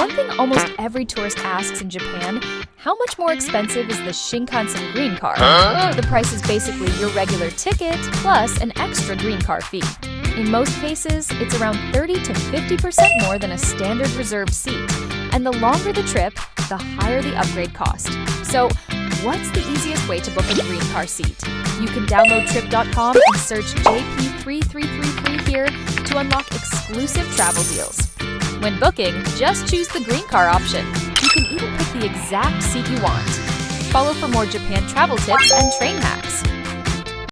One thing almost every tourist asks in Japan, how much more expensive is the Shinkansen green car? The price is basically your regular ticket plus an extra green car fee. In most cases, it's around 30 to 50% more than a standard reserved seat. And the longer the trip, the higher the upgrade cost. So, what's the easiest way to book a green car seat? You can download Trip.com and search JP3333 here to unlock exclusive travel deals. When booking, just choose the green car option. You can even pick the exact seat you want. Follow for more Japan travel tips and train hacks.